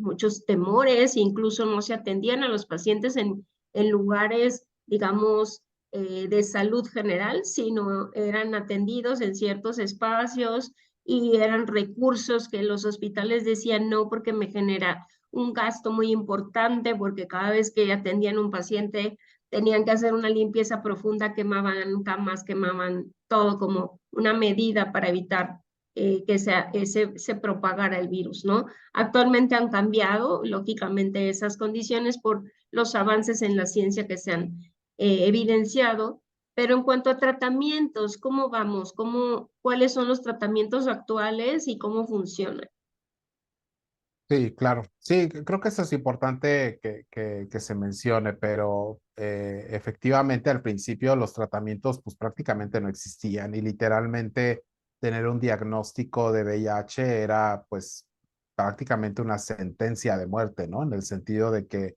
temores, incluso no se atendían a los pacientes en lugares, digamos, de salud general, sino eran atendidos en ciertos espacios y eran recursos que los hospitales decían no porque me genera un gasto muy importante, porque cada vez que atendían un paciente tenían que hacer una limpieza profunda, quemaban camas, quemaban todo como una medida para evitar que se propagara el virus, ¿no? Actualmente han cambiado, lógicamente, esas condiciones por los avances en la ciencia que se han evidenciado, pero en cuanto a tratamientos, ¿cómo vamos? ¿Cuáles son los tratamientos actuales y cómo funcionan? Sí, claro. Sí, creo que eso es importante que se mencione, pero efectivamente al principio los tratamientos pues prácticamente no existían y literalmente tener un diagnóstico de VIH era pues prácticamente una sentencia de muerte, ¿no? En el sentido de que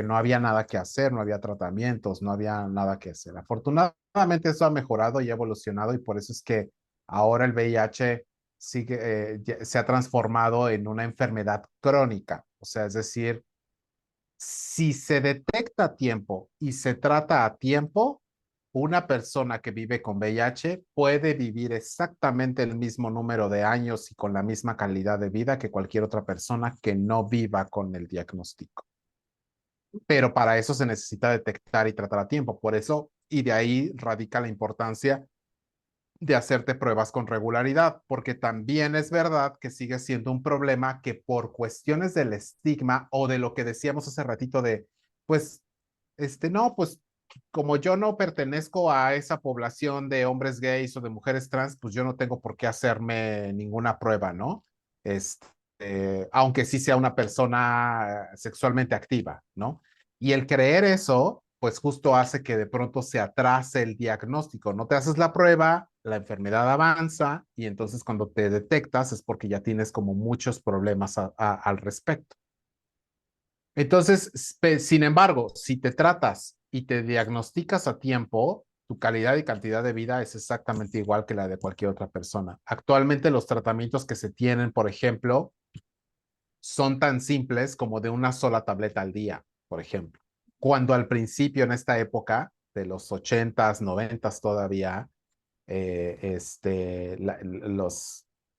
no había nada que hacer, no había tratamientos, no había nada que hacer. Afortunadamente eso ha mejorado y ha evolucionado y por eso es que ahora el VIH se ha transformado en una enfermedad crónica. O sea, es decir, si se detecta a tiempo y se trata a tiempo, una persona que vive con VIH puede vivir exactamente el mismo número de años y con la misma calidad de vida que cualquier otra persona que no viva con el diagnóstico, pero para eso se necesita detectar y tratar a tiempo. Por eso, y de ahí radica la importancia de hacerte pruebas con regularidad, porque también es verdad que sigue siendo un problema que por cuestiones del estigma o de lo que decíamos hace ratito de, pues, no, pues como yo no pertenezco a esa población de hombres gays o de mujeres trans, pues yo no tengo por qué hacerme ninguna prueba, ¿no? Aunque sí sea una persona sexualmente activa, ¿no? Y el creer eso, pues justo hace que de pronto se atrase el diagnóstico. No te haces la prueba, la enfermedad avanza y entonces cuando te detectas es porque ya tienes como muchos problemas al respecto. Entonces, sin embargo, si te tratas y te diagnosticas a tiempo, tu calidad y cantidad de vida es exactamente igual que la de cualquier otra persona. Actualmente los tratamientos que se tienen, por ejemplo, son tan simples como de una sola tableta al día, por ejemplo. Cuando al principio, en esta época de los 80s, 90s todavía,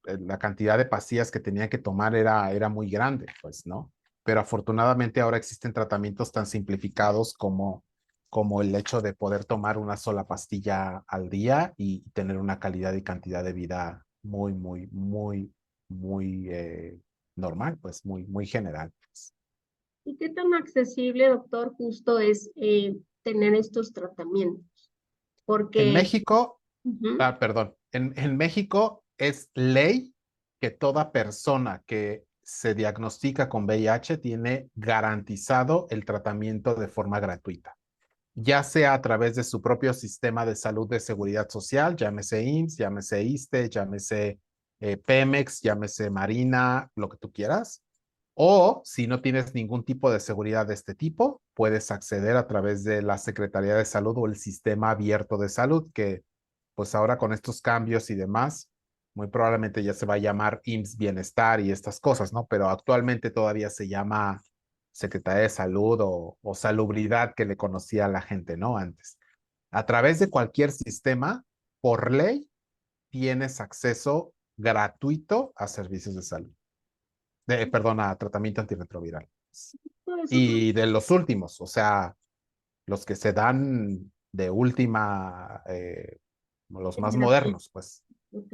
la cantidad de pastillas que tenía que tomar era muy grande, pues, ¿no? Pero afortunadamente ahora existen tratamientos tan simplificados como el hecho de poder tomar una sola pastilla al día y tener una calidad y cantidad de vida muy normal, pues muy general. Pues. ¿Y qué tan accesible, doctor, justo es tener estos tratamientos? En Porque, México, ujú, perdón, en México es ley que toda persona que se diagnostica con VIH tiene garantizado el tratamiento de forma gratuita, ya sea a través de su propio sistema de salud de seguridad social, llámese IMSS, llámese ISSSTE, llámese Pemex, llámese Marina, lo que tú quieras, o si no tienes ningún tipo de seguridad de este tipo, puedes acceder a través de la Secretaría de Salud o el Sistema Abierto de Salud, que pues ahora con estos cambios y demás, muy probablemente ya se va a llamar IMSS Bienestar y estas cosas, ¿no? Pero actualmente todavía se llama Secretaría de Salud o Salubridad que le conocía a la gente, ¿no? Antes. A través de cualquier sistema, por ley, tienes acceso gratuito a servicios de salud. Perdón, a tratamiento antirretroviral. todo eso, Y de los últimos, o sea, los que se dan de última, los más generación, modernos, pues. ok.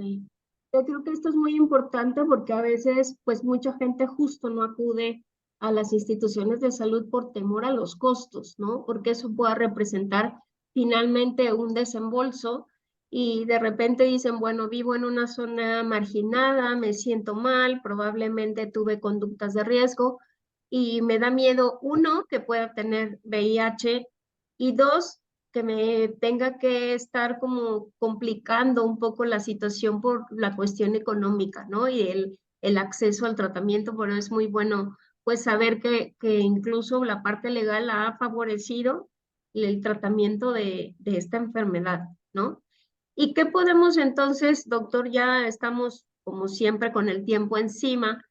Yo creo que esto es muy importante porque a veces, pues mucha gente justo no acude a las instituciones de salud por temor a los costos, ¿no? Porque eso pueda representar finalmente un desembolso y de repente dicen, bueno, vivo en una zona marginada, me siento mal, probablemente tuve conductas de riesgo y me da miedo, uno, que pueda tener VIH y dos, que me tenga que estar como complicando un poco la situación por la cuestión económica, ¿no? Y el acceso al tratamiento, pero es muy bueno pues saber que incluso la parte legal ha favorecido el tratamiento de esta enfermedad, ¿no? ¿Y qué podemos entonces, doctor? Ya estamos como siempre con el tiempo encima,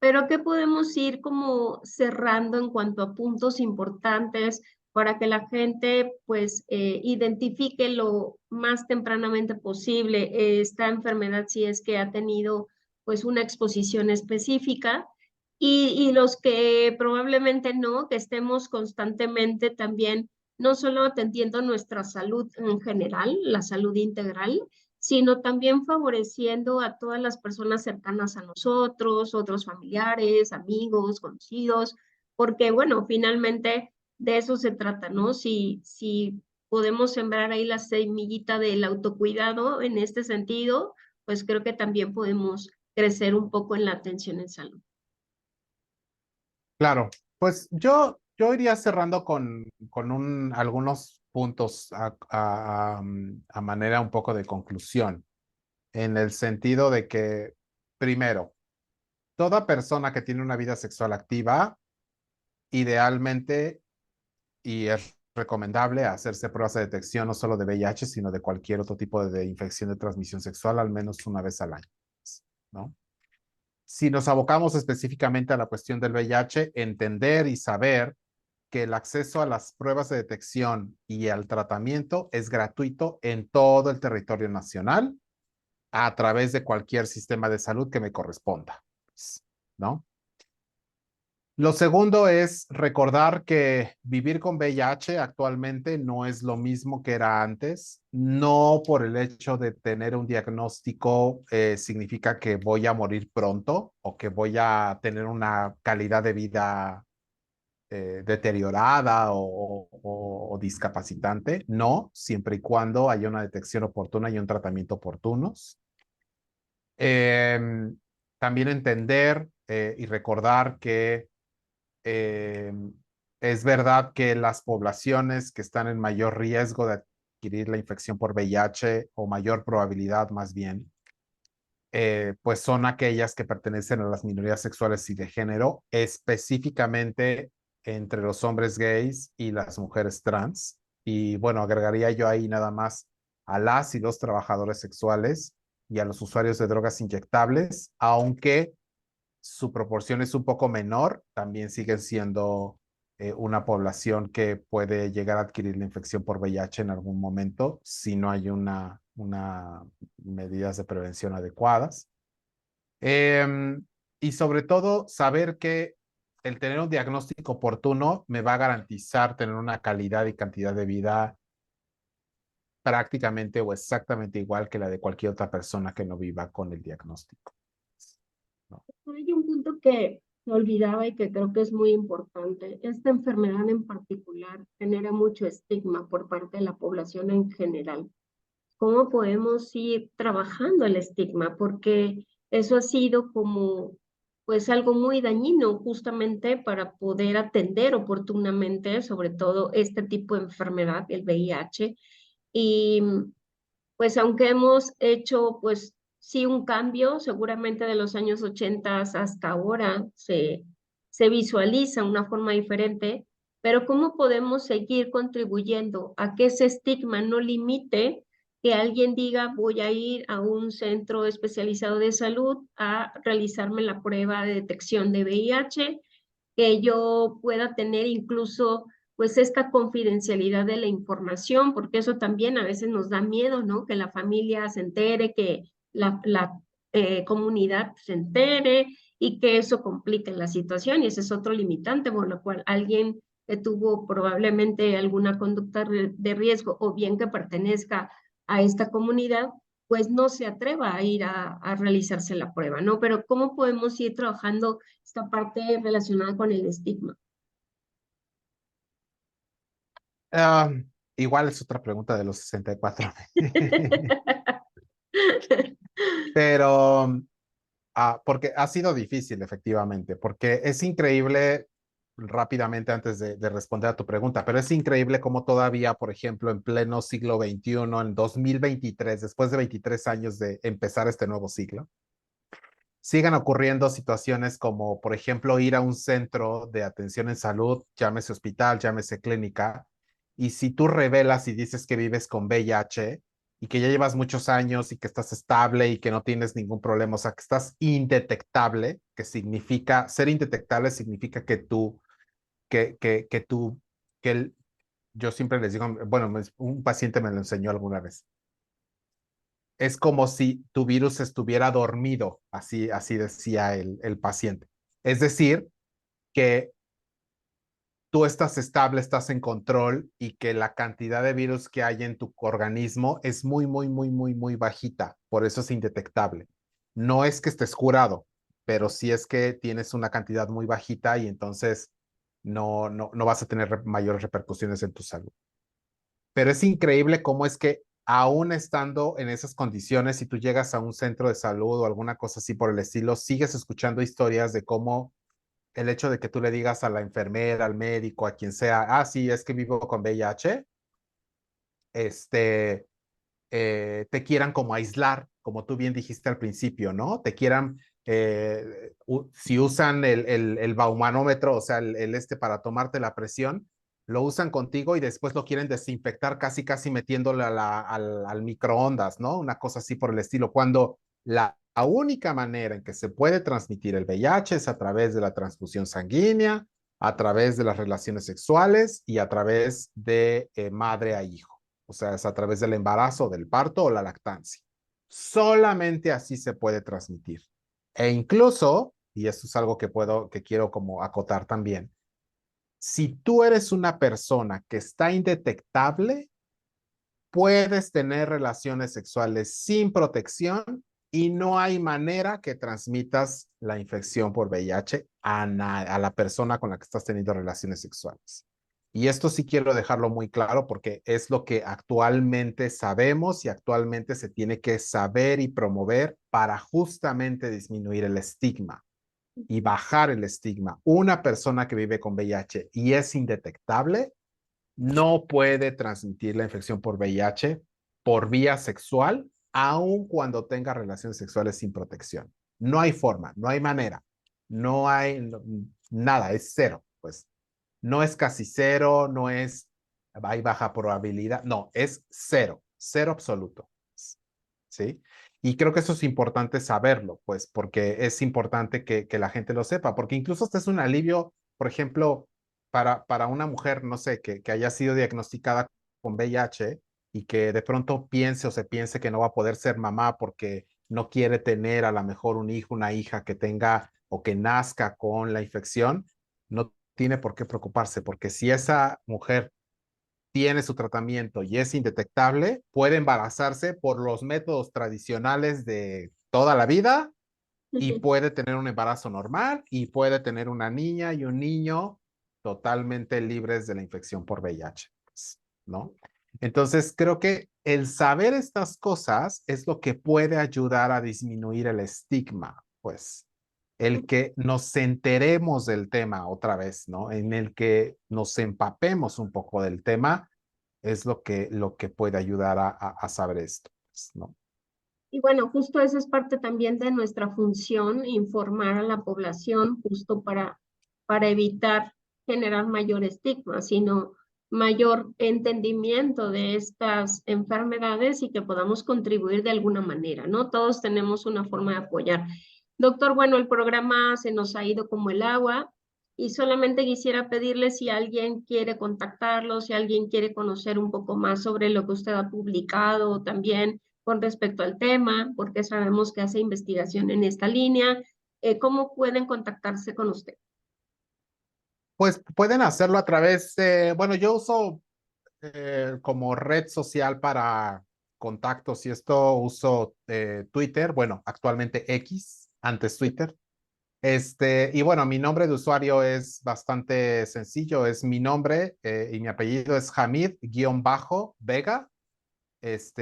pero ¿qué podemos ir como cerrando en cuanto a puntos importantes para que la gente pues identifique lo más tempranamente posible esta enfermedad si es que ha tenido pues una exposición específica y los que probablemente no, que estemos constantemente también no solo atendiendo nuestra salud en general, la salud integral, sino también favoreciendo a todas las personas cercanas a nosotros, otros familiares, amigos, conocidos, porque bueno, finalmente de eso se trata, ¿no? Si podemos sembrar ahí la semillita del autocuidado en este sentido, pues creo que también podemos crecer un poco en la atención en salud. Claro, pues yo iría cerrando con algunos puntos a manera un poco de conclusión, en el sentido de que, primero, toda persona que tiene una vida sexual activa, idealmente, y es recomendable hacerse pruebas de detección no solo de VIH, sino de cualquier otro tipo de infección de transmisión sexual al menos una vez al año, ¿no? Si nos abocamos específicamente a la cuestión del VIH, entender y saber que el acceso a las pruebas de detección y al tratamiento es gratuito en todo el territorio nacional a través de cualquier sistema de salud que me corresponda, ¿no? Lo segundo es recordar que vivir con VIH actualmente no es lo mismo que era antes. No por el hecho de tener un diagnóstico significa que voy a morir pronto o que voy a tener una calidad de vida deteriorada o discapacitante. No, siempre y cuando haya una detección oportuna y un tratamiento oportunos. Eh, También entender y recordar que eh, es verdad que las poblaciones que están en mayor riesgo de adquirir la infección por VIH o mayor probabilidad más bien, pues son aquellas que pertenecen a las minorías sexuales y de género, específicamente entre los hombres gays y las mujeres trans. Y bueno, agregaría yo ahí nada más a las y los trabajadores sexuales y a los usuarios de drogas inyectables, aunque su proporción es un poco menor, también siguen siendo una población que puede llegar a adquirir la infección por VIH en algún momento si no hay una medidas de prevención adecuadas. Eh, y sobre todo, saber que el tener un diagnóstico oportuno me va a garantizar tener una calidad y cantidad de vida prácticamente o exactamente igual que la de cualquier otra persona que no viva con el diagnóstico, ¿no? Hay un punto que me olvidaba y que creo que es muy importante. Esta enfermedad en particular genera mucho estigma por parte de la población en general. ¿Cómo podemos ir trabajando el estigma? Porque eso ha sido como, pues algo muy dañino justamente para poder atender oportunamente, sobre todo este tipo de enfermedad, el VIH. Y pues aunque hemos hecho, pues sí, un cambio, seguramente de los años 80 hasta ahora se visualiza una forma diferente, pero ¿cómo podemos seguir contribuyendo a que ese estigma no limite que alguien diga voy a ir a un centro especializado de salud a realizarme la prueba de detección de VIH, que yo pueda tener incluso pues esta confidencialidad de la información, porque eso también a veces nos da miedo, ¿no? Que la familia se entere, que la comunidad se entere y que eso complique la situación y ese es otro limitante por lo cual alguien que tuvo probablemente alguna conducta de riesgo o bien que pertenezca a esta comunidad, pues no se atreva a ir a realizarse la prueba, ¿no? Pero ¿cómo podemos ir trabajando esta parte relacionada con el estigma? Ah, igual es otra pregunta de los 64. Pero porque ha sido difícil, efectivamente, porque es increíble, rápidamente antes de responder a tu pregunta, pero es increíble cómo todavía, por ejemplo, en pleno siglo XXI, en 2023, después de 23 años de empezar este nuevo siglo, sigan ocurriendo situaciones como, por ejemplo, ir a un centro de atención en salud, llámese hospital, llámese clínica, y si tú revelas y dices que vives con VIH y que ya llevas muchos años y que estás estable y que no tienes ningún problema, o sea, que estás indetectable, que significa, ser indetectable significa que tú, que tú, que el, yo siempre les digo, bueno, un paciente me lo enseñó alguna vez, es como si tu virus estuviera dormido, así decía el paciente. Es decir, que tú estás estable, estás en control y que la cantidad de virus que hay en tu organismo es muy, muy, muy, muy, muy bajita. Por eso es indetectable. No es que estés curado, pero sí es que tienes una cantidad muy bajita y entonces no vas a tener mayores repercusiones en tu salud. Pero es increíble cómo es que aún estando en esas condiciones, si tú llegas a un centro de salud o alguna cosa así por el estilo, sigues escuchando historias de cómo el hecho de que tú le digas a la enfermera, al médico, a quien sea, sí, es que vivo con VIH, este, te quieran como aislar, como tú bien dijiste al principio, ¿no? Te quieran, si usan el baumanómetro, o sea, para tomarte la presión, lo usan contigo y después lo quieren desinfectar casi metiéndole al microondas, ¿no? Una cosa así por el estilo, cuando la única manera en que se puede transmitir el VIH es a través de la transfusión sanguínea, a través de las relaciones sexuales y a través de madre a hijo. O sea, es a través del embarazo, del parto o la lactancia. Solamente así se puede transmitir. E incluso, y esto es algo que quiero como acotar también, si tú eres una persona que está indetectable, puedes tener relaciones sexuales sin protección y no hay manera que transmitas la infección por VIH a la persona con la que estás teniendo relaciones sexuales. Y esto sí quiero dejarlo muy claro porque es lo que actualmente sabemos y actualmente se tiene que saber y promover para justamente disminuir el estigma y bajar el estigma. Una persona que vive con VIH y es indetectable no puede transmitir la infección por VIH por vía sexual, aun cuando tenga relaciones sexuales sin protección. No hay forma, no hay manera, no hay nada, es cero, pues. No es casi cero, no es hay baja probabilidad, no, es cero, cero absoluto. ¿Sí? Y creo que eso es importante saberlo, pues, porque es importante que la gente lo sepa, porque incluso este es un alivio, por ejemplo, para una mujer, no sé, que haya sido diagnosticada con VIH y que de pronto piense o se piense que no va a poder ser mamá porque no quiere tener a lo mejor un hijo, una hija que tenga o que nazca con la infección, no tiene por qué preocuparse, porque si esa mujer tiene su tratamiento y es indetectable, puede embarazarse por los métodos tradicionales de toda la vida y puede tener un embarazo normal y puede tener una niña y un niño totalmente libres de la infección por VIH, ¿no? Entonces, creo que el saber estas cosas es lo que puede ayudar a disminuir el estigma, pues, el que nos enteremos del tema otra vez, ¿no? En el que nos empapemos un poco del tema es lo que puede ayudar a saber esto, pues, ¿no? Y bueno, justo eso es parte también de nuestra función, informar a la población justo para evitar generar mayor estigma, sino mayor entendimiento de estas enfermedades y que podamos contribuir de alguna manera, ¿no? Todos tenemos una forma de apoyar. Doctor, bueno, el programa se nos ha ido como el agua y solamente quisiera pedirle si alguien quiere contactarlo, si alguien quiere conocer un poco más sobre lo que usted ha publicado también con respecto al tema, porque sabemos que hace investigación en esta línea. ¿Cómo pueden contactarse con usted? Pues pueden hacerlo a través de, bueno, yo uso como red social para contactos y esto uso Twitter, bueno, actualmente X, antes Twitter. Y bueno, mi nombre de usuario es bastante sencillo, es mi nombre y mi apellido es Hamid-Vega.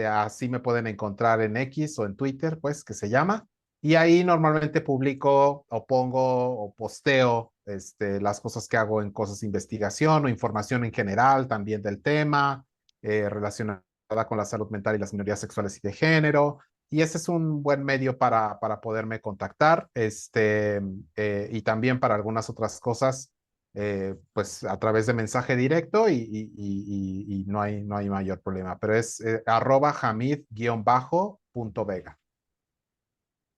Así me pueden encontrar en X o en Twitter, pues, que se llama. Y ahí normalmente publico o pongo o posteo las cosas que hago en cosas de investigación o información en general también del tema relacionada con la salud mental y las minorías sexuales y de género. Y ese es un buen medio para poderme contactar y también para algunas otras cosas pues a través de mensaje directo y no hay mayor problema, pero es @Hamid_Vega.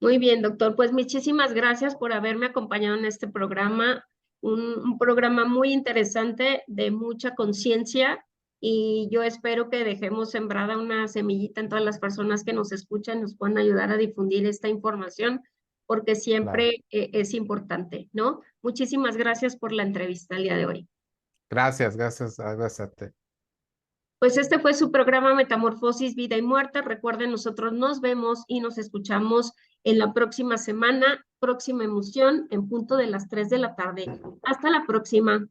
Muy bien, doctor. Pues muchísimas gracias por haberme acompañado en este programa, un programa muy interesante de mucha conciencia y yo espero que dejemos sembrada una semillita en todas las personas que nos escuchan, nos puedan ayudar a difundir esta información porque Claro. siempre es importante, ¿no? Muchísimas gracias por la entrevista el día de hoy. Gracias a ti. Pues este fue su programa Metamorfosis, Vida y Muerte. Recuerden, nosotros nos vemos y nos escuchamos en la próxima semana, próxima emoción, en punto de las 3 de la tarde. Hasta la próxima.